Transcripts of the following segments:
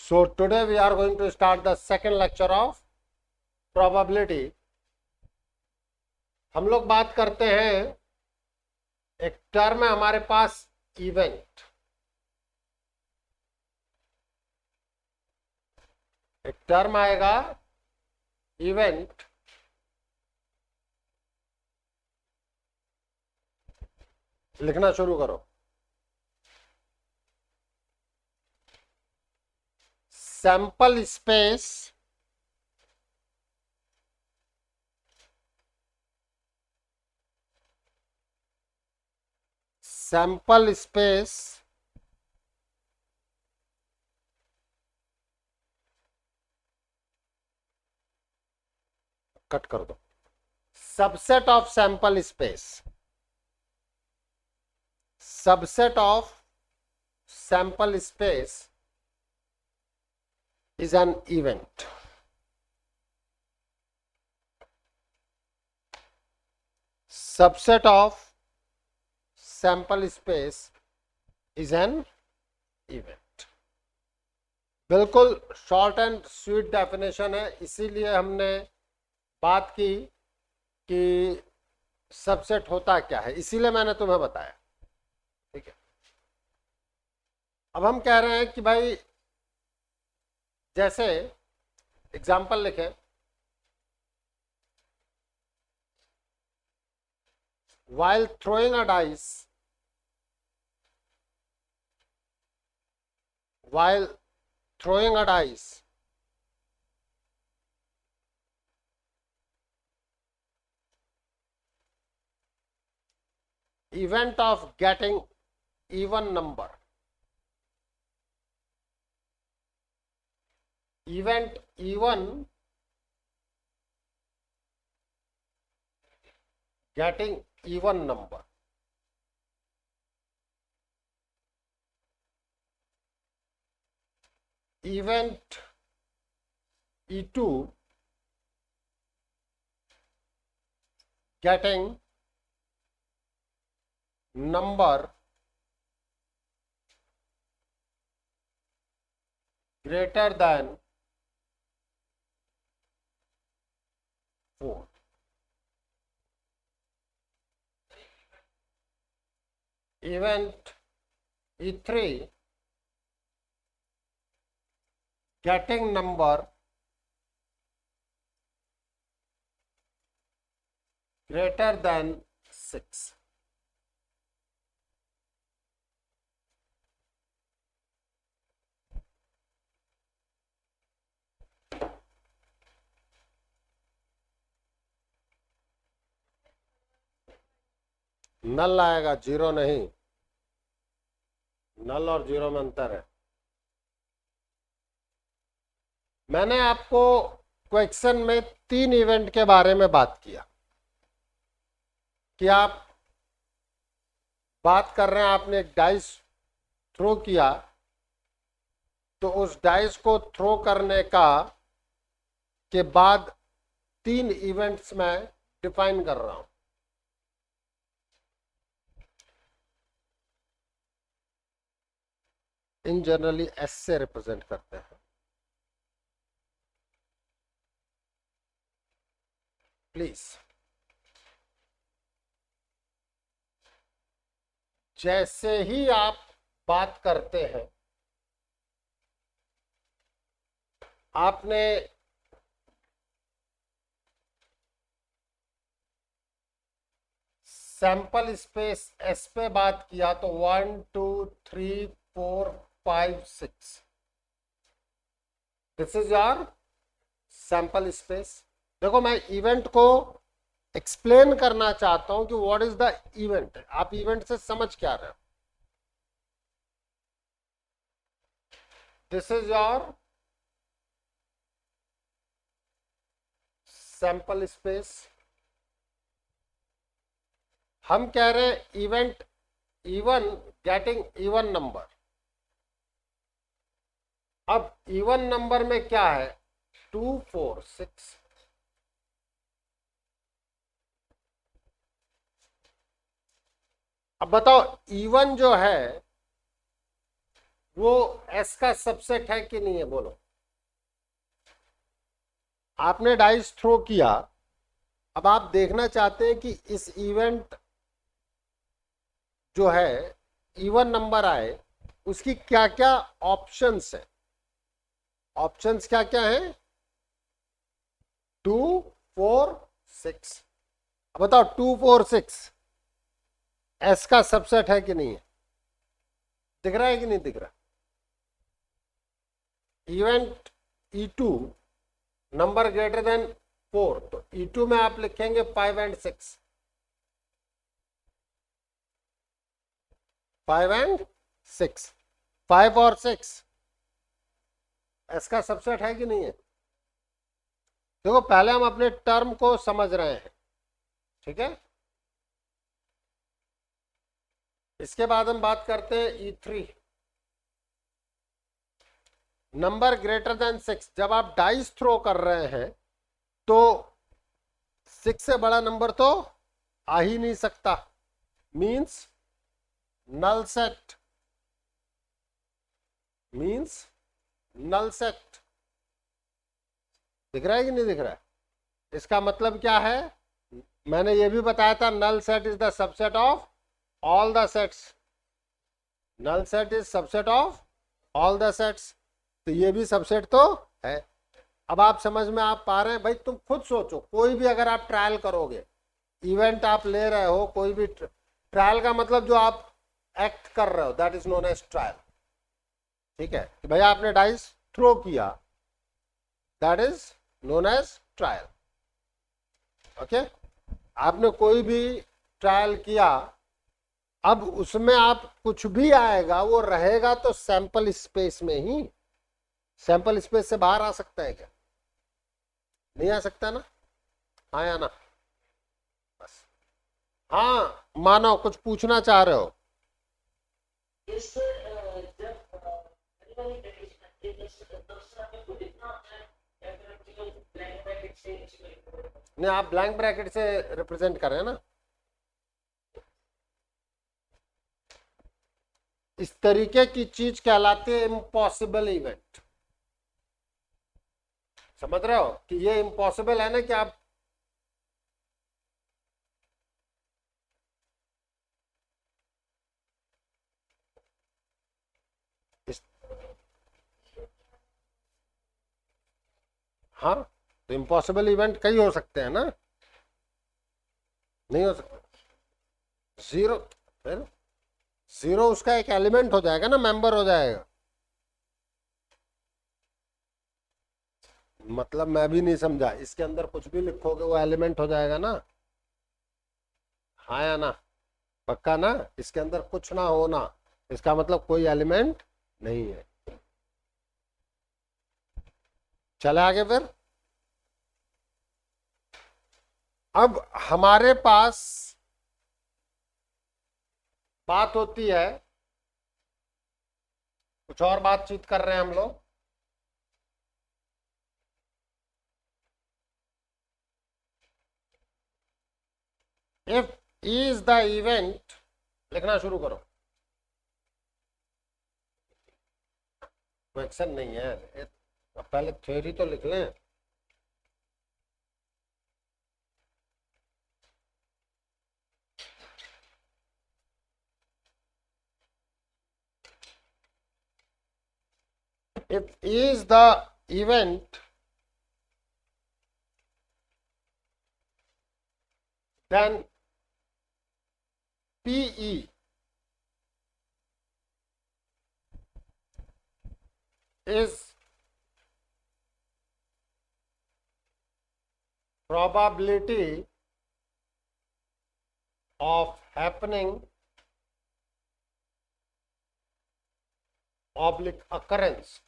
So today we are going to start the second lecture of probability. हम लोग बात करते हैं, एक टर्म है हमारे पास इवेंट। एक टर्म आएगा इवेंट। लिखना शुरू करो। सैंपल स्पेस कट कर दो। Subset of sample space, subset of sample space is an event. Subset of sample space is an event. बिल्कुल शॉर्ट एंड स्वीट डेफिनेशन है, इसीलिए हमने बात की कि सबसेट होता क्या है, इसीलिए मैंने तुम्हें बताया। ठीक है, अब हम कह रहे हैं कि भाई जैसे एग्जाम्पल लिखें, while throwing a dice, event of getting even number, event even getting even number, event E2 getting number greater than 4. Event E3 getting number greater than 6. नल आएगा, जीरो नहीं। नल और जीरो में अंतर है। मैंने आपको क्वेश्चन में 3 इवेंट के बारे में बात किया कि आप बात कर रहे हैं, आपने एक डाइस थ्रो किया, तो उस डाइस को थ्रो करने का के बाद 3 इवेंट्स में डिफाइन कर रहा हूं। इन जनरली एस से रिप्रेजेंट करते हैं। प्लीज, जैसे ही आप बात करते हैं, आपने सैंपल स्पेस एस पे बात किया, तो 1 2 3 4 5 6, this is your sample space. देखो, मैं इवेंट को एक्सप्लेन करना चाहता हूं कि व्हाट इज द इवेंट। आप इवेंट से समझ क्या रहे हो। This is your sample space. हम कह रहे हैं event even getting even number. अब इवन नंबर में क्या है, 2 4 6। अब बताओ, इवन जो है वो एस का सबसेट है कि नहीं है, बोलो। आपने डाइस थ्रो किया, अब आप देखना चाहते हैं कि इस इवेंट जो है इवन नंबर आए, उसकी क्या क्या ऑप्शंस है। ऑप्शंस क्या क्या है? 2, 4, 6। अब बताओ 2, 4, 6 एस का सबसेट है कि नहीं है? दिख रहा है कि नहीं दिख रहा? Event E2 number greater than 4, तो E2 में आप लिखेंगे 5 एंड 6। 5 एंड 6, 5 और 6 एस का सबसेट है कि नहीं है? देखो पहले हम अपने टर्म को समझ रहे हैं, ठीक है। इसके बाद हम बात करते हैं E3 नंबर ग्रेटर देन 6। जब आप डाइस थ्रो कर रहे हैं तो 6 से बड़ा नंबर तो आ ही नहीं सकता, means null set, means null set. दिख रहा है कि नहीं दिख रहा है? इसका मतलब क्या है? मैंने ये भी बताया था, null set is the subset of all the sets. Null set is subset of all the sets, तो ये भी सबसेट तो है। अब आप समझ में आप पा रहे हैं? भाई तुम खुद सोचो, कोई भी अगर आप ट्रायल करोगे, इवेंट आप ले रहे हो, कोई भी ट्रायल का मतलब जो आप एक्ट कर रहे हो, that is known as trial. ठीक है कि भाई आपने डाइस थ्रो किया, that is known as trial. Okay, आपने कोई भी ट्रायल किया, अब उसमें आप कुछ भी आएगा वो रहेगा तो सैंपल स्पेस में ही। सैंपल स्पेस से बाहर आ सकता है क्या? नहीं आ सकता ना? हाँ या ना? बस। हाँ मानो कुछ पूछना चाह रहे हो? नहीं, आप ब्लैंक ब्रैकेट से रिप्रेजेंट कर रहे हैं ना। इस तरीके की चीज कहलाती है इम्पॉसिबल इवेंट। समझ रहे हो कि ये इम्पॉसिबल है ना कि आप इस, हाँ, तो इम्पॉसिबल इवेंट कई हो सकते हैं ना। नहीं हो सकता? जीरो, फिर जीरो उसका एक एलिमेंट हो जाएगा ना, मेंबर हो जाएगा। मतलब मैं भी नहीं समझा, इसके अंदर कुछ भी लिखोगे वो एलिमेंट हो जाएगा ना। हाँ या ना? पक्का ना? इसके अंदर कुछ ना होना इसका मतलब कोई एलिमेंट नहीं है। चले आगे फिर। अब हमारे पास बात होती है, कुछ और बातचीत कर रहे हैं हम लोग। इफ इज द इवेंट, लिखना शुरू करो। क्वेश्चन नहीं है, पहले थ्योरी तो लिख लें। if is the event, then PE is probability of happening oblique occurrence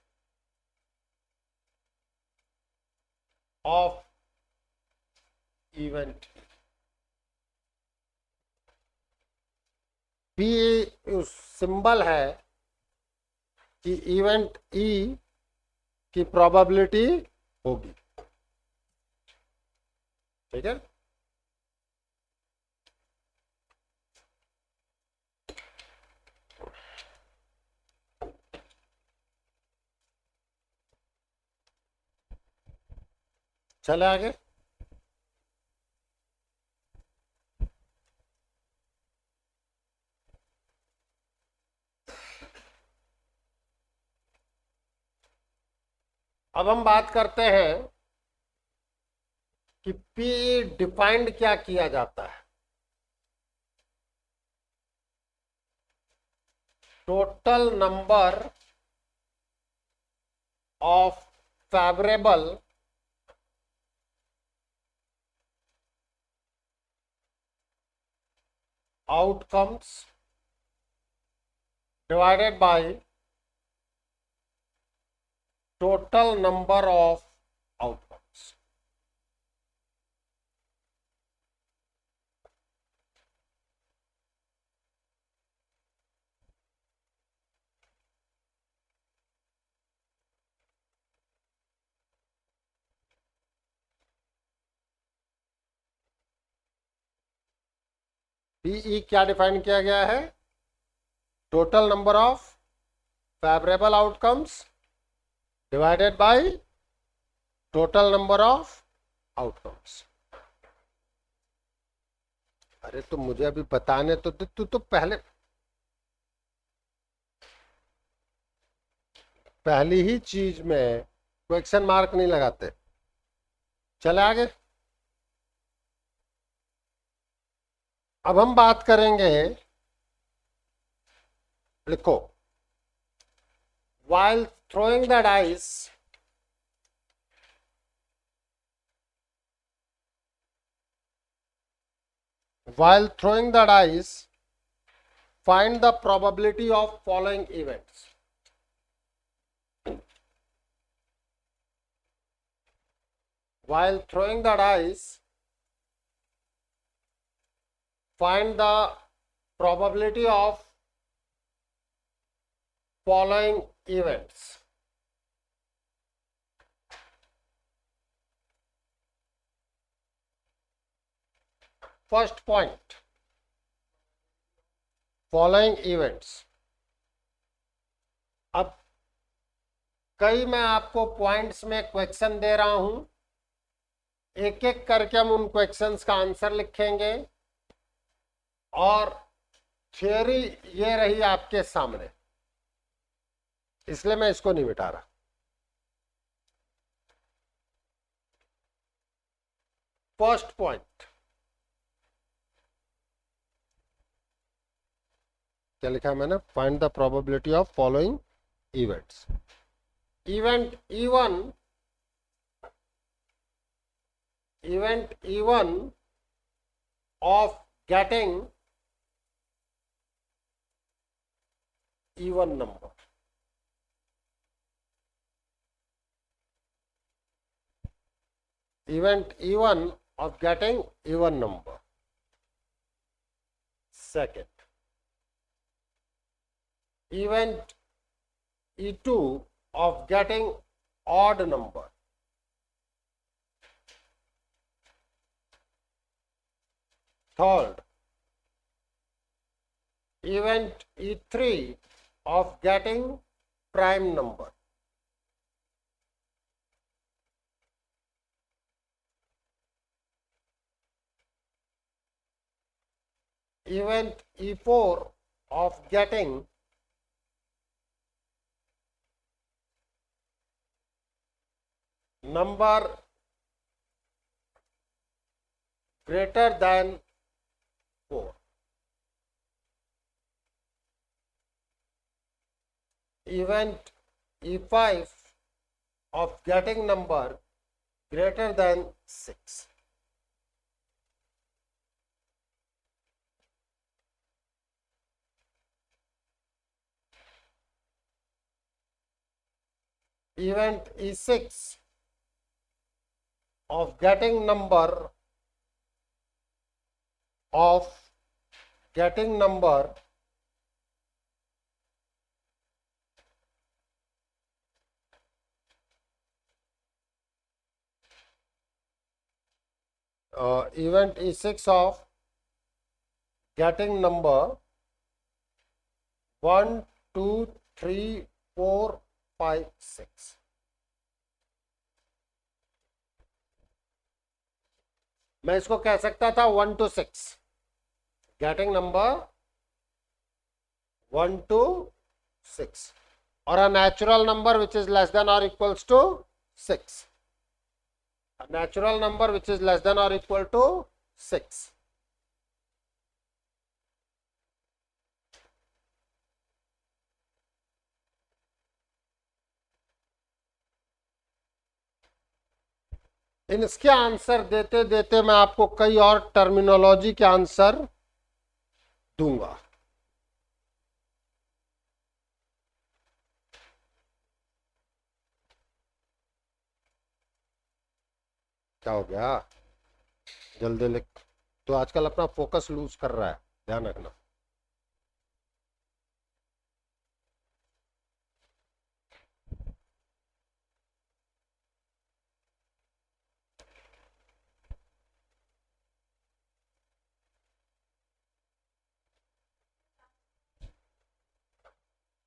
of event। P symbol है कि इवेंट E की प्रोबेबिलिटी होगी। ठीक है, चले आगे। अब हम बात करते हैं कि पी डिफाइंड क्या किया जाता है। Total number of favourable outcomes divided by total number of outcomes. P E क्या डिफाइन किया गया है? Total number of favourable outcomes divided by total number of outcomes. अरे तो मुझे अभी बताने तो तू तो पहली ही चीज में क्वेश्चन मार्क नहीं लगाते। चले आगे। अब हम बात करेंगे, लिखो, while throwing the dice, find the probability of following events. While throwing the dice, find the probability of following events. First point, following events. अब कई मैं आपको पॉइंट्स में क्वेश्चन दे रहा हूं, एक एक करके हम उन क्वेश्चंस का आंसर लिखेंगे और थियोरी ये रही आपके सामने, इसलिए मैं इसको नहीं मिटा रहा। फर्स्ट पॉइंट क्या लिखा है मैंने? Find the probability of following events. Event E1 of getting even number. Event E1 of getting even number. Second, event E2 of getting odd number. Third, event E3 of getting prime number. Event E4 of getting number greater than 4. Event E5 of getting number greater than 6. Event E6 of getting number event E6 of getting number 1, 2, 3, 4, 5, 6. मैं इसको कह सकता था 1 to 6, getting number 1 to 6, or a natural number which is less than or equals to 6. A natural number which is less than or equal to 6. इसके answer देते देते मैं आपको कई और टर्मिनोलॉजी के आंसर दूंगा। क्या हो गया? जल्दी लिख। तो आजकल अपना फोकस लूज कर रहा है, ध्यान रखना।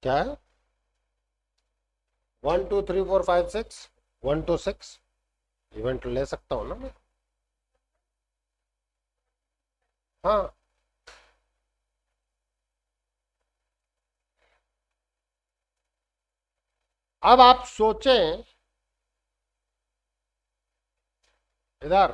क्या है? 1 2 3 4 5 6, 1 to 6 इवेंट ले सकता हूं ना मैं? हाँ। अब आप सोचें इधर,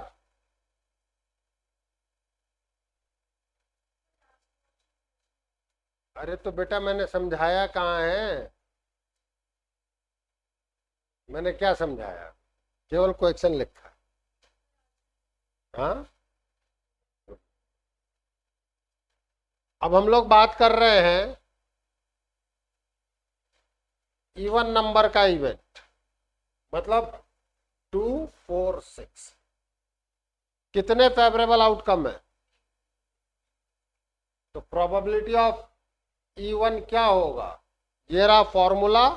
अरे तो बेटा मैंने समझाया कहाँ है? मैंने क्या समझाया? केवल क्वेश्चन लिखा। हाँ। अब हम लोग बात कर रहे हैं इवन नंबर का इवेंट, मतलब 2 4 6 कितने फेवरेबल आउटकम है? तो प्रोबेबिलिटी ऑफ इवन क्या होगा? ये रहा फॉर्मूला,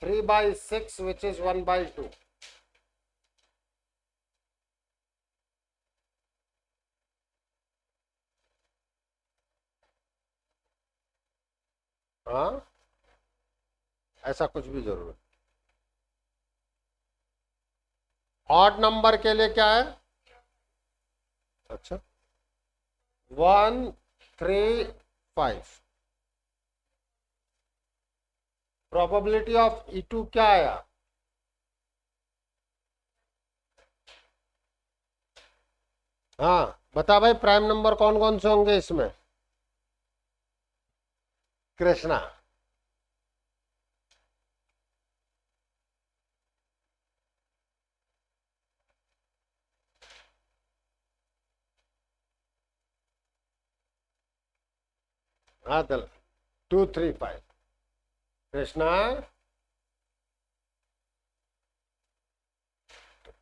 3/6 विच इज 1/2। हाँ, ऐसा कुछ भी जरूरत। ऑड नंबर के लिए क्या है? अच्छा, 1 3 5। प्रोबेबिलिटी ऑफ E2 क्या आया? हाँ बता भाई, प्राइम नंबर कौन कौन से होंगे इसमें? कृष्णा। हाँ चल, 2 3 5 कृष्णा।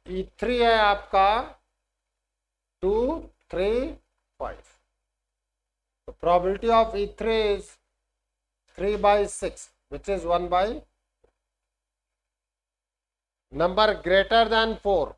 E3 है आपका 2 3 5। तो probability of E3 is 3/6 which is 1 by number greater than 4।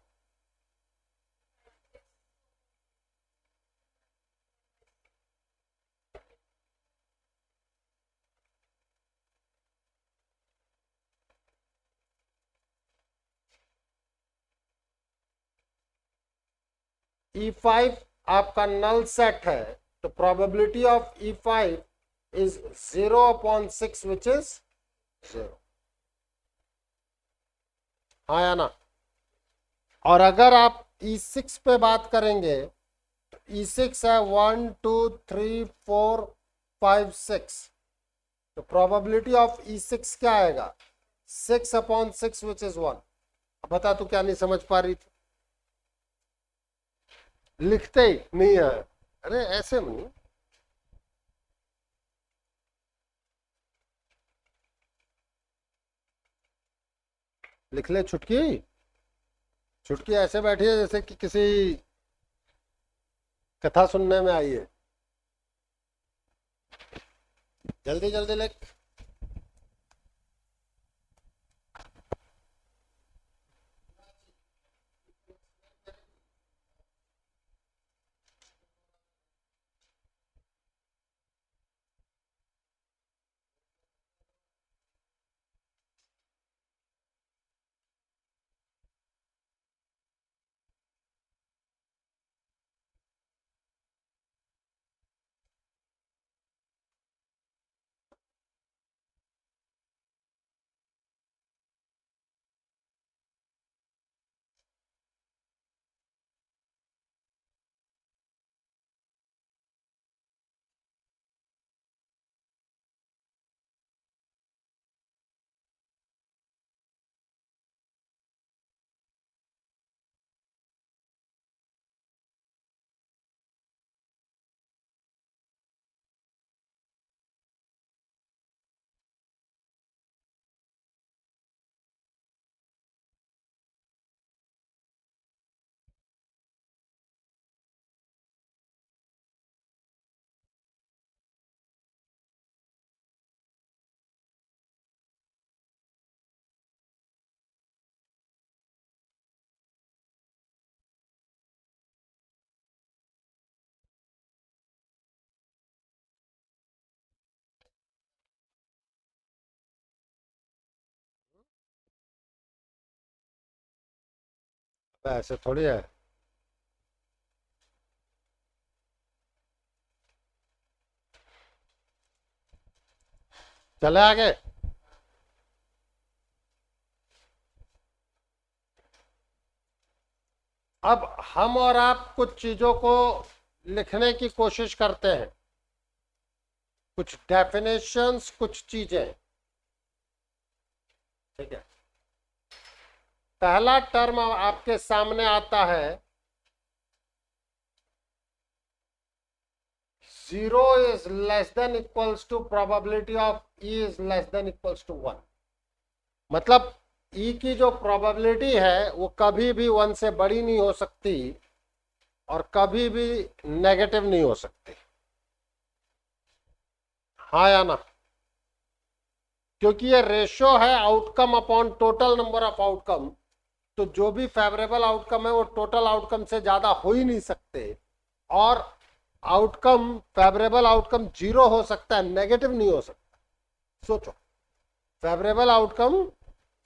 E5 आपका नल सेट है, तो probability of E5 is 0/6 which is 0। हाँ या ना? और अगर आप E6 पे बात करेंगे तो E6 है 1 2 3 4 5 6। तो प्रोबेबिलिटी ऑफ E6 क्या आएगा? 6/6 which is 1। बता तू क्या नहीं समझ पा रही थी? लिखते ही नहीं है। अरे ऐसे नहीं, लिख ले छुटकी। छुटकी ऐसे बैठी है जैसे कि किसी कथा सुनने में आई है। जल्दी जल्दी लिख। ऐसे थोड़ी है। चले आगे। अब हम और आप कुछ चीजों को लिखने की कोशिश करते हैं, कुछ डेफिनेशंस, कुछ चीजें। ठीक है, पहला टर्म आपके सामने आता है, 0 is less than equals to probability of E is less than equals to 1। मतलब E की जो प्रोबेबिलिटी है वो कभी भी 1 से बड़ी नहीं हो सकती और कभी भी नेगेटिव नहीं हो सकती। हाँ या ना? क्योंकि ये रेशियो है outcome upon total number of outcome, तो जो भी फेवरेबल आउटकम है वो टोटल आउटकम से ज्यादा हो ही नहीं सकते। और आउटकम, फेवरेबल आउटकम 0 हो सकता है, नेगेटिव नहीं हो सकता। सोचो, फेवरेबल आउटकम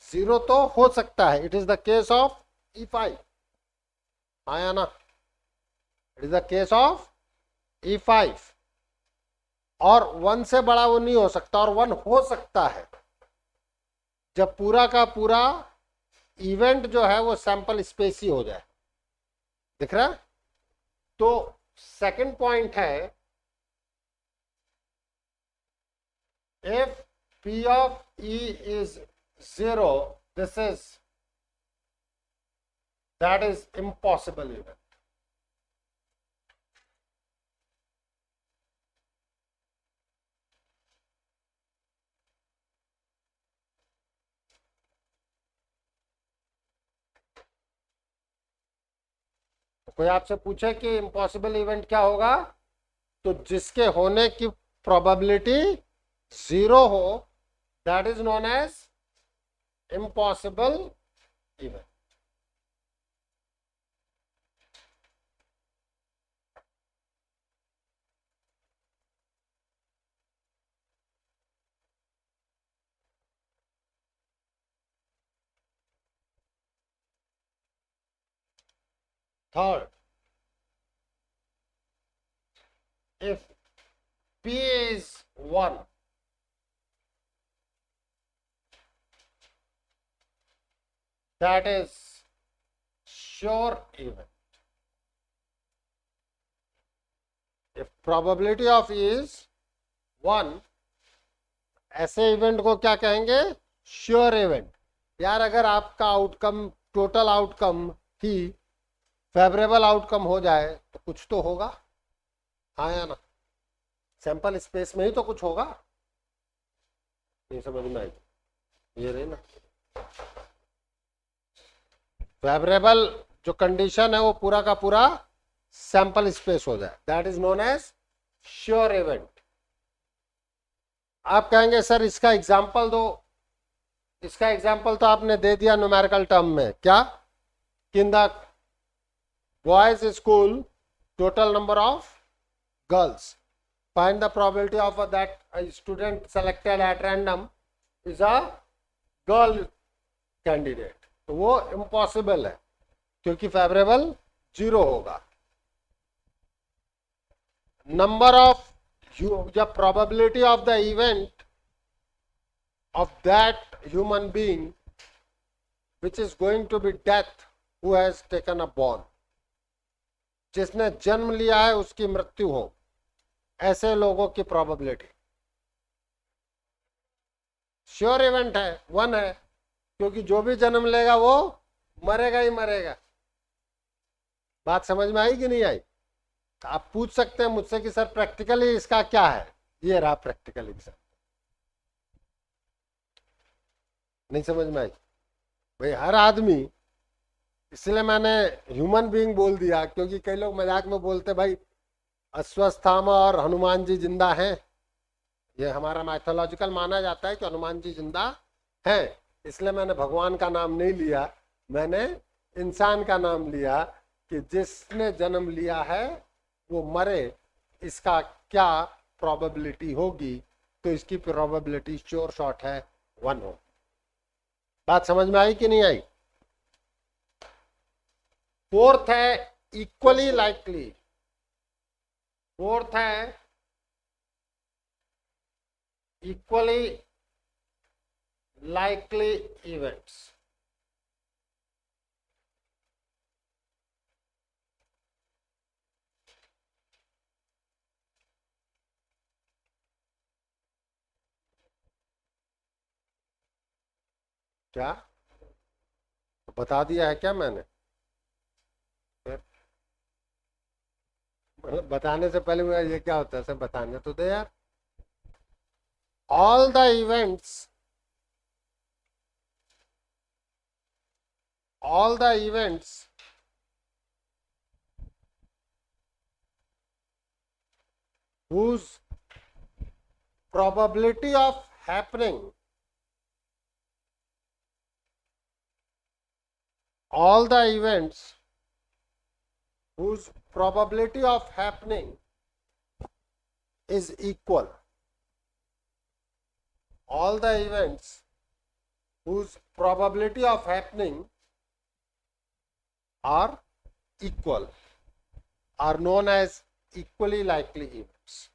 0 तो हो सकता है। It is the case of E5। आया ना? It is the case of E5। और 1 से बड़ा वो नहीं हो सकता, और 1 हो सकता है जब पूरा का पूरा इवेंट जो है वो सैंपल स्पेस ही हो जाए। दिख रहा है? तो सेकंड पॉइंट है, if P of E is 0, that is impossible event। कोई आपसे पूछे कि इम्पॉसिबल इवेंट क्या होगा, तो जिसके होने की प्रोबेबिलिटी 0 हो, that is known as impossible event. Third, if P is 1, that is sure event। if probability of E is 1, ऐसे इवेंट को क्या कहेंगे? Sure event. यार अगर आपका आउटकम, टोटल आउटकम ही फेवरेबल आउटकम हो जाए तो कुछ तो होगा। हाँ या ना? सैंपल स्पेस में ही तो कुछ होगा। नहीं समझ में आई? ये रही ना, फेवरेबल जो कंडीशन है वो पूरा का पूरा सैंपल स्पेस हो जाए, that is known as sure event. आप कहेंगे सर इसका एग्जांपल दो। इसका एग्जांपल तो आपने दे दिया न्यूमेरिकल टर्म में। क्या? In the boys school total number of girls, find the probability of that a student selected at random is a girl candidate। तो वो इम्पॉसिबल है क्योंकि फेवरेबल 0 होगा। नंबर ऑफ या probability of the event of that human being which is going to be death who has taken a born, जिसने जन्म लिया है उसकी मृत्यु हो, ऐसे लोगों की प्रोबेबिलिटी श्योर इवेंट है, 1 है। क्योंकि जो भी जन्म लेगा वो मरेगा ही मरेगा। बात समझ में आई कि नहीं आई? आप पूछ सकते हैं मुझसे कि सर प्रैक्टिकली इसका क्या है। ये रहा प्रैक्टिकली सर। नहीं समझ में आई भाई? हर आदमी, इसलिए मैंने ह्यूमन बीइंग बोल दिया, क्योंकि कई लोग मजाक में बोलते भाई अश्वत्थामा और हनुमान जी जिंदा हैं। ये हमारा माइथोलॉजिकल माना जाता है कि हनुमान जी जिंदा हैं, इसलिए मैंने भगवान का नाम नहीं लिया, मैंने इंसान का नाम लिया कि जिसने जन्म लिया है वो मरे, इसका क्या प्रोबेबिलिटी होगी। तो इसकी प्रोबेबिलिटी श्योर शॉट है 1 हो। बात समझ में आई कि नहीं आई? फोर्थ है इक्वली लाइकली, फोर्थ है इक्वली लाइकली इवेंट्स। क्या बता दिया है क्या मैंने? फिर मतलब बताने से पहले मुझे ये क्या होता है, सब बताने तो दे यार। all the events all the events whose probability of happening all the events whose probability of happening is equal, all the events whose probability of happening are equal are known as equally likely events,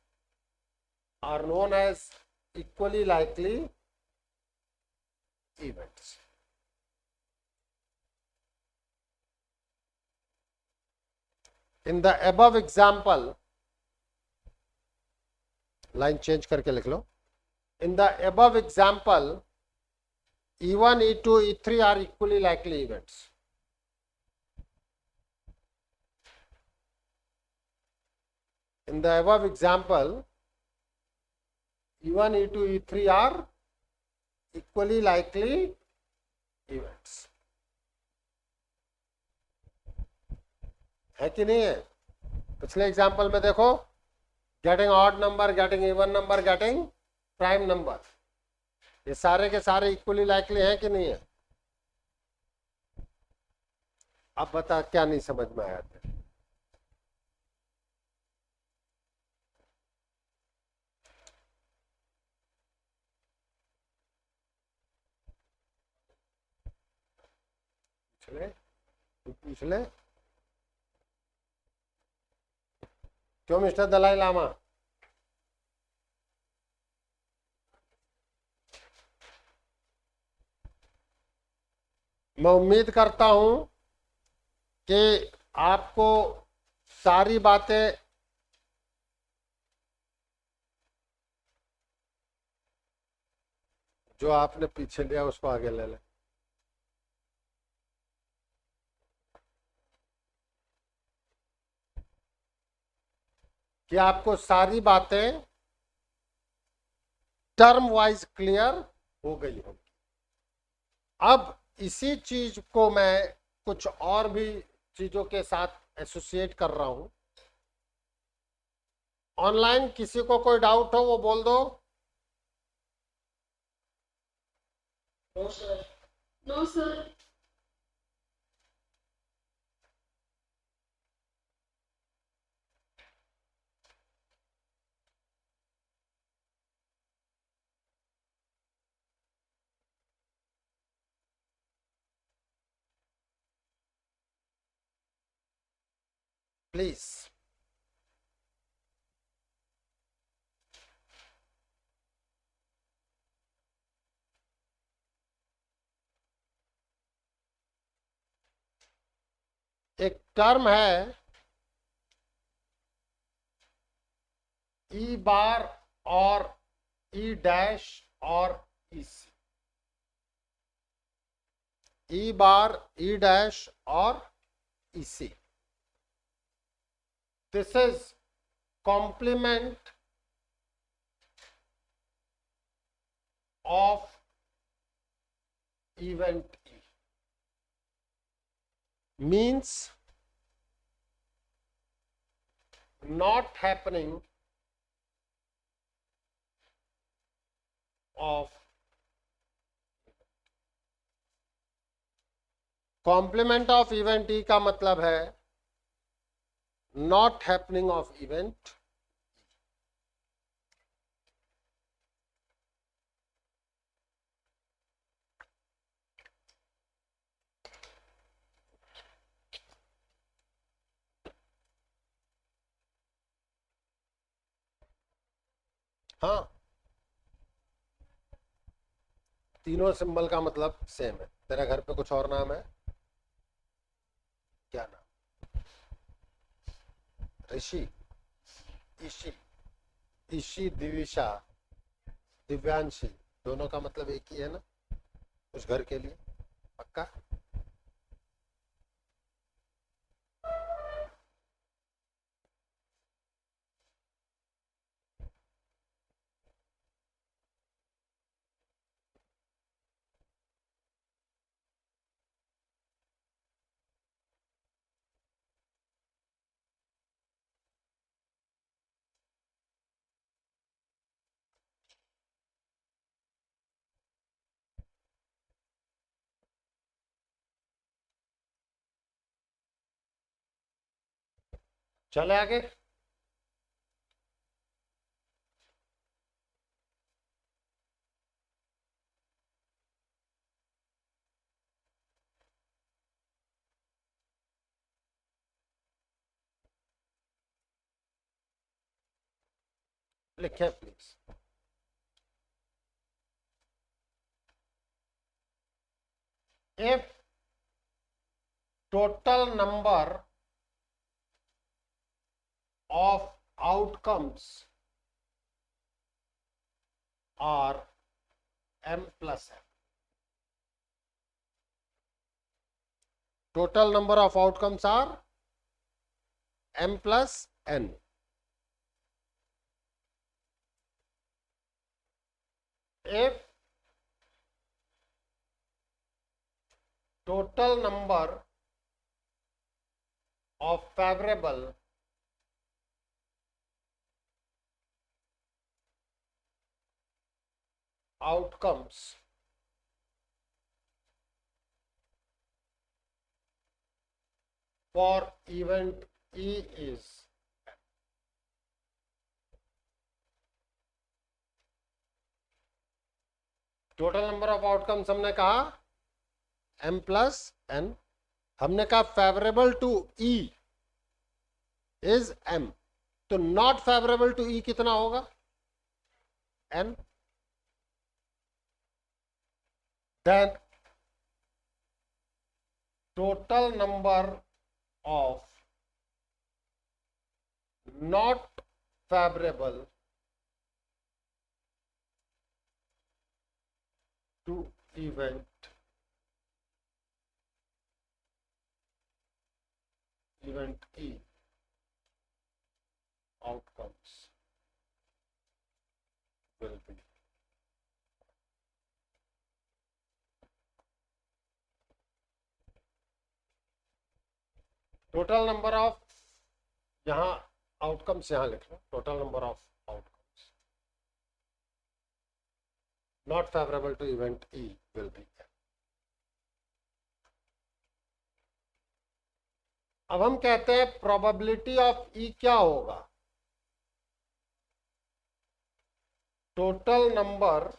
are known as equally likely events. In the above example, line change करके लिख लो। In the above example, E1, E2, E3 are equally likely events. In the above example, E1, E2, E3 are equally likely events. है कि नहीं है? पिछले example में देखो, getting odd number, getting even number, getting prime number, ये सारे के सारे इक्वली लाइकली हैं कि नहीं है? अब बता क्या नहीं समझ में आया था? पूछ ले। क्यों मिस्टर दलाई लामा? मैं उम्मीद करता हूं कि आपको सारी बातें जो आपने पीछे लिया उसको आगे ले ले। कि आपको सारी बातें टर्म वाइज क्लियर हो गई होगी। अब इसी चीज को मैं कुछ और भी चीजों के साथ एसोसिएट कर रहा हूं। ऑनलाइन किसी को कोई डाउट हो वो बोल दो। No sir. No sir. Please. एक टर्म है ई बार और ई डैश और ई सी, ई बार, ई डैश और E C. This is complement of event E, means not happening of complement of event E का मतलब है not happening of event हाँ, तीनों सिंबल का मतलब सेम है। तेरा घर पे कुछ और नाम है? क्या नाम? ऋषि, ईशी, ईशी, दिविशा, दिव्यांशी, दोनों का मतलब एक ही है ना उस घर के लिए? पक्का? चले आगे। लिखें please. if total number of outcomes are m plus n, total number of outcomes are m plus n. If total number of favorable outcomes for event E is, total number of outcomes हमने कहा m plus n, हमने कहा favourable to E is m, तो not favourable to E कितना होगा? n. Then total number of not favorable to event E outcomes will be, total number of, यहां outcomes यहां लिख लो, total number of outcomes not favourable to event E will be. अब हम कहते हैं प्रोबेबिलिटी ऑफ ई क्या होगा? Total number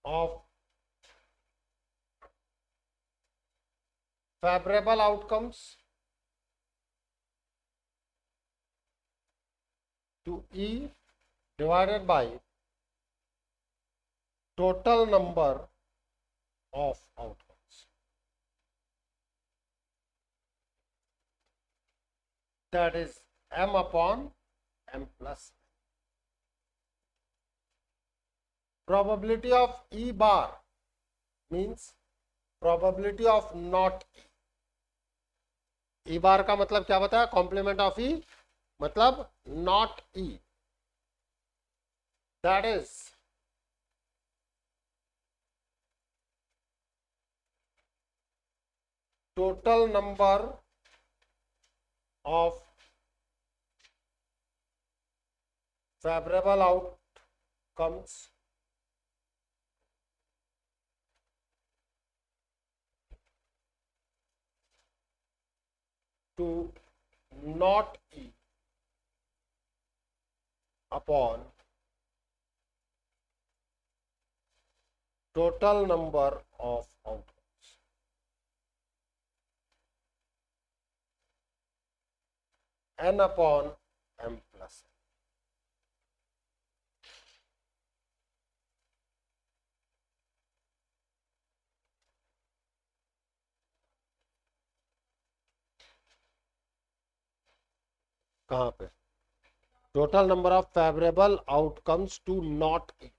of favorable outcomes to E divided by total number of outcomes, that is m upon m plus. Probability of E bar means probability of not E. E बार का मतलब क्या बताया? Complement of E मतलब not E, that is total number of favourable outcomes to not E upon total number of outcomes. N upon m plus n. कहाँ पे? Total number of favourable outcomes to not E.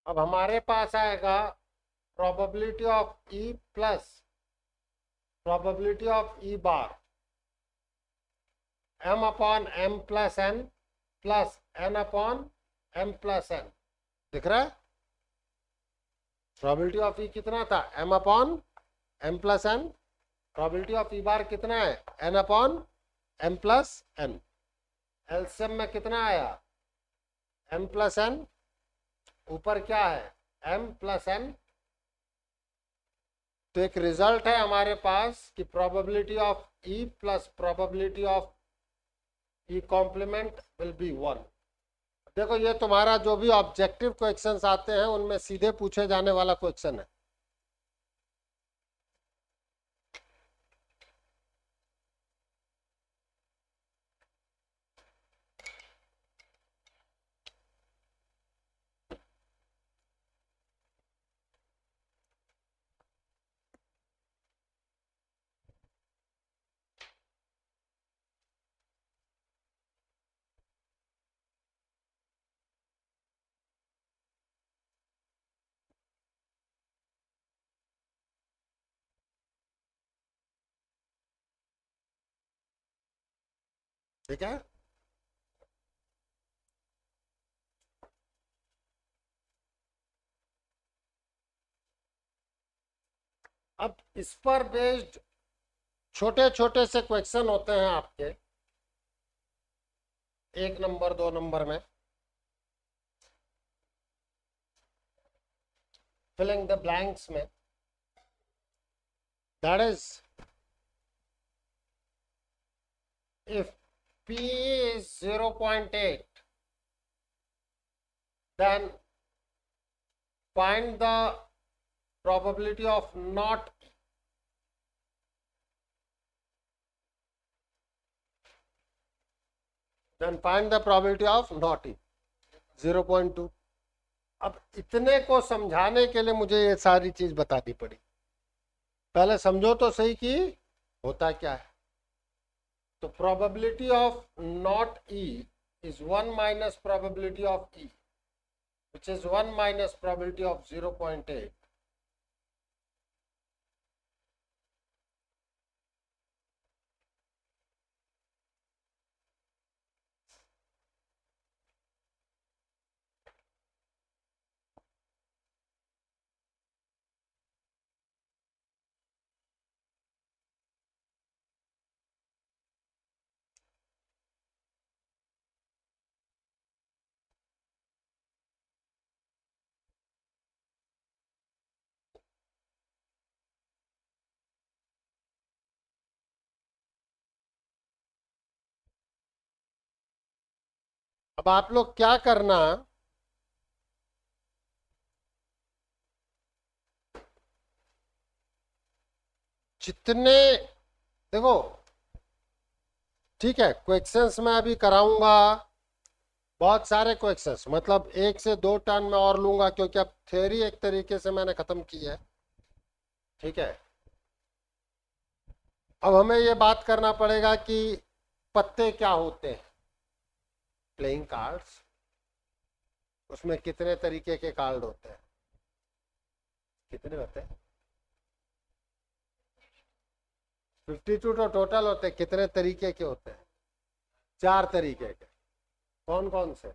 अब हमारे पास आएगा probability of E plus probability of E bar m upon m plus n upon m plus n। दिख रहा है? Probability of ई कितना था? m upon m plus n। Probability of E bar कितना है? n upon m plus n। LCM में कितना आया? m प्लस n, ऊपर क्या है? m plus n। तो एक रिजल्ट है हमारे पास कि probability of E plus probability of E complement will be 1। देखो ये तुम्हारा जो भी ऑब्जेक्टिव क्वेश्चंस आते हैं उनमें सीधे पूछे जाने वाला क्वेश्चन है। ठीक है? अब इस पर बेस्ड छोटे छोटे से क्वेश्चन होते हैं आपके 1 नंबर 2 नंबर में। फिलिंग द ब्लैंक्स में, that is if P is 0.8 then find the probability of not E. Then find the probability of not E 0.2। अब इतने को समझाने के लिए मुझे ये सारी चीज बतानी पड़ी। पहले समझो तो सही कि होता क्या है। तो probability of not E is 1 minus probability of E, which is 1 minus probability of 0.8। अब आप लोग क्या करना, जितने देखो ठीक है क्वेश्चंस मैं अभी कराऊंगा बहुत सारे क्वेश्चंस, मतलब 1 से 2 टर्न में और लूंगा क्योंकि अब थ्योरी एक तरीके से मैंने खत्म की है। ठीक है, अब हमें ये बात करना पड़ेगा कि पत्ते क्या होते हैं। प्लेइंग कार्ड्स, उसमें कितने तरीके के कार्ड होते हैं? कितने होते हैं? 52 तो टोटल होते हैं। कितने तरीके के होते हैं? 4 तरीके के, कौन कौन से?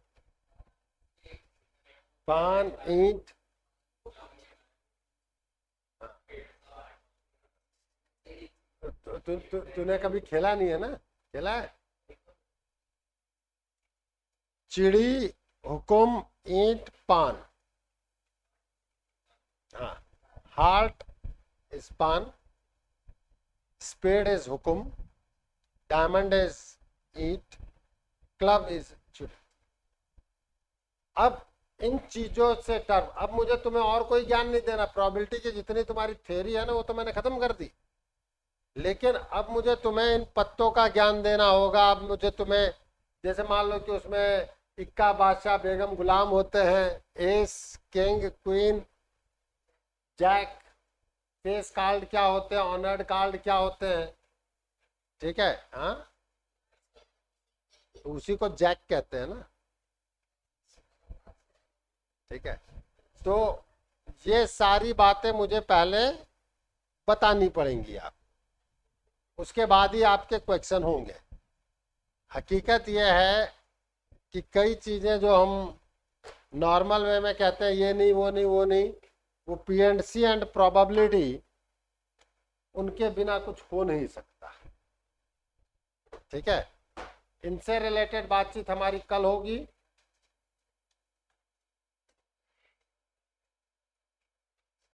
पान, ईंट, तूने कभी खेला नहीं है ना? खेला है? चिड़ी, हुकुम, ईंट, पान। हाँ, हार्ट इज पान, स्पेड इज हुकुम, डायमंड इज ईंट, क्लब इज चिड़ी। अब इन चीजों से टर्म, अब मुझे तुम्हें और कोई ज्ञान नहीं देना, प्रोबेबिलिटी की जितनी तुम्हारी थ्योरी है ना वो तो मैंने खत्म कर दी, लेकिन अब मुझे तुम्हें इन पत्तों का ज्ञान देना होगा। अब मुझे तुम्हें, जैसे मान लो कि उसमें इक्का, बादशाह, बेगम, गुलाम होते हैं, ace, king, queen, jack, face card क्या होते हैं, ऑनर्ड कार्ड क्या होते हैं, ठीक है? हाँ, तो उसी को जैक कहते हैं ना, ठीक है? तो ये सारी बातें मुझे पहले बतानी पड़ेंगी, आप उसके बाद ही आपके क्वेश्चन होंगे। हकीकत यह है कि कई चीजें जो हम नॉर्मल वे में कहते हैं ये नहीं वो नहीं वो नहीं, वो पीएनसी एंड प्रोबेबिलिटी, उनके बिना कुछ हो नहीं सकता, ठीक है? इनसे रिलेटेड बातचीत हमारी कल होगी।